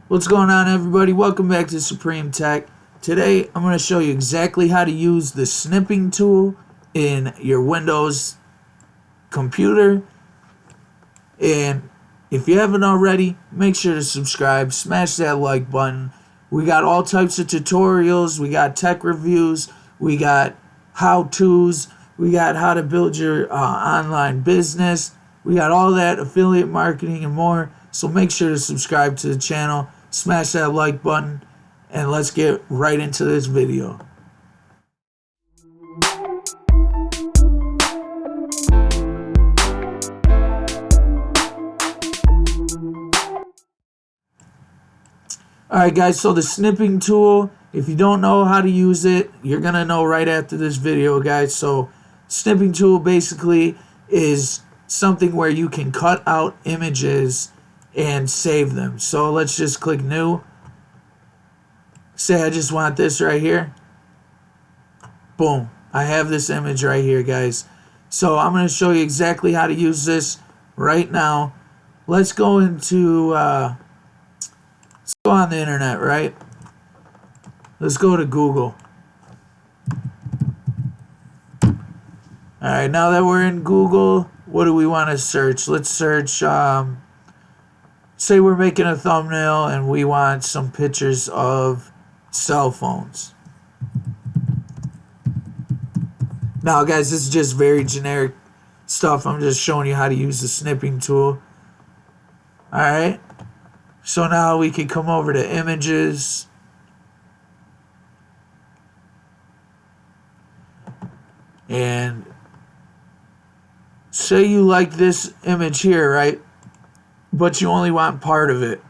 What's going on, everybody? Welcome back to Supreme Tech. Today I'm going to show you exactly how to use the snipping tool in your Windows computer. And if you haven't already, make sure to subscribe, smash that like button. We got all types of tutorials, we got tech reviews, we got how-tos, we got how to build your online business, we got all that, affiliate marketing and more. So make sure to subscribe to the channel, smash that like button, and let's get right into this video. Alright guys, so the snipping tool, if you don't know how to use it, you're going to know right after this video, guys. So snipping tool basically is something where you can cut out images and save them. So let's just click new. Say I just want this right here. Boom. I have this image right here, guys. So I'm going to show you exactly how to use this right now. Let's go into let's go on the internet, right? Let's go to Google. Alright, now that we're in Google, what do we want to search? Let's search, say we're making a thumbnail and we want some pictures of cell phones. Now, guys, this is just very generic stuff. I'm just showing you how to use the snipping tool. Alright. So now we can come over to images. And say you like this image here, right? But you only want part of it.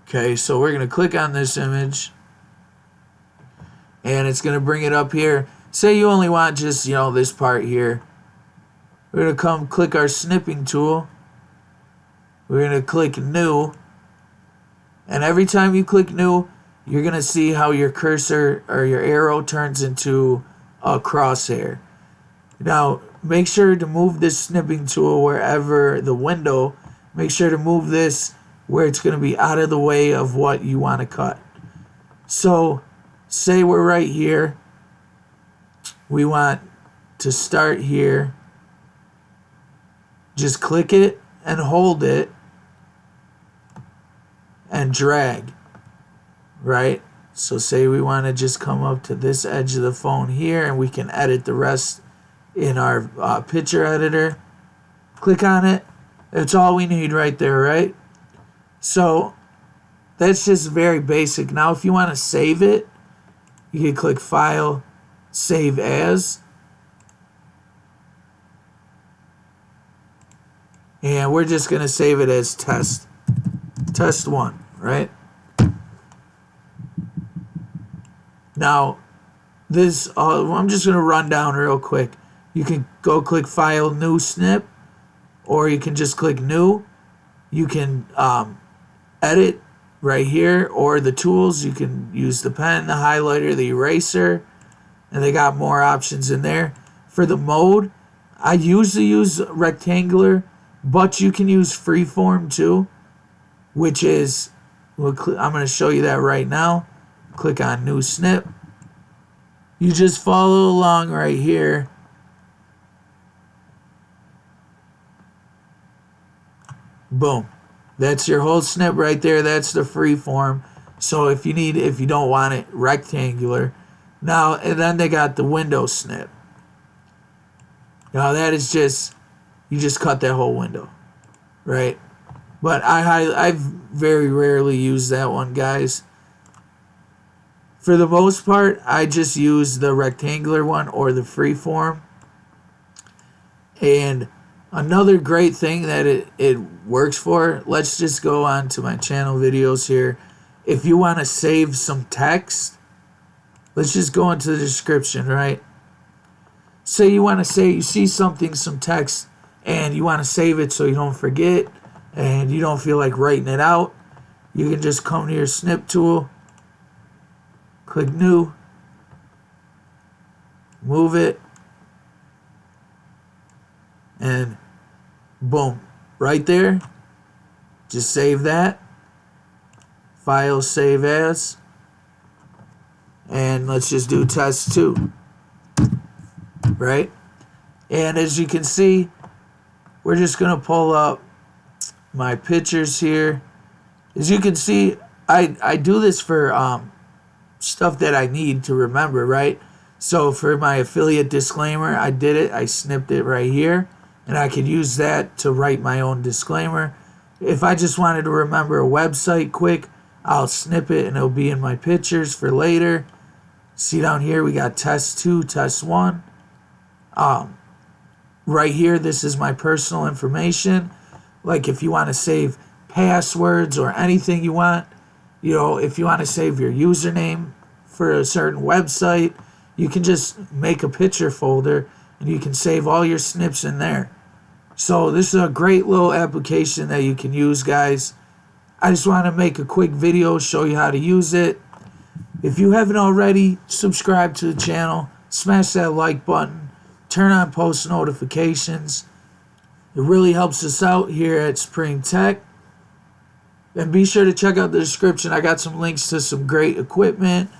Okay, so we're going to click on this image. And it's going to bring it up here. Say you only want just, this part here. We're going to come click our snipping tool. We're going to click new. And every time you click new, you're going to see how your cursor or your arrow turns into a crosshair. Now, make sure to move this snipping tool wherever the window. Make sure to move this where it's going to be out of the way of what you want to cut. So, say we're right here. We want to start here. Just click it and hold it and drag, right? So say we want to just come up to this edge of the phone here, and we can edit the rest in our picture editor. Click on it. That's all we need right there, right? So that's just very basic. Now if you want to save it, you can click File, Save As. And we're just going to save it as test 1, right? Now, this, I'm just going to run down real quick. You can go click File, New Snip, or you can just click New. You can edit right here, or the tools. You can use the pen, the highlighter, the eraser, and they got more options in there. For the mode, I usually use rectangular, but you can use freeform too, which is, I'm going to show you that right now. Click on New Snip. You just follow along right here. Boom. That's your whole snip right there. That's the freeform. So if you don't want it rectangular. Now, and then they got the window snip. Now that is just, you just cut that whole window, right? But I very rarely use that one, guys. For the most part, I just use the rectangular one or the freeform. And another great thing that it works for, let's just go on to my channel videos here. If you want to save some text, let's just go into the description, right? Say you want to say, you see something, some text, and you want to save it so you don't forget, and you don't feel like writing it out. You can just come to your snip tool, click new, move it, and boom, right there. Just save that. File, save as. And let's just do test 2. Right? And as you can see, we're just going to pull up my pictures here. As you can see, I do this for stuff that I need to remember, right? So for my affiliate disclaimer, I did it. I snipped it right here. And I could use that to write my own disclaimer. If I just wanted to remember a website quick, I'll snip it and it'll be in my pictures for later. See down here, we got test 2, test 1. Right here, this is my personal information. Like if you want to save passwords or anything you want, you know, if you want to save your username for a certain website, you can just make a picture folder and you can save all your snips in there. So this is a great little application that you can use, guys. I just want to make a quick video, show you how to use it. If you haven't already, subscribe to the channel, smash that like button, turn on post notifications. It really helps us out here at Spring Tech. And be sure to check out the description. I got some links to some great equipment,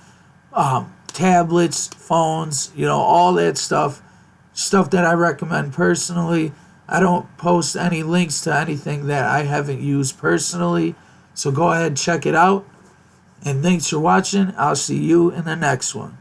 tablets, phones, you know, all that stuff. Stuff that I recommend personally. I don't post any links to anything that I haven't used personally. So go ahead and check it out. And thanks for watching. I'll see you in the next one.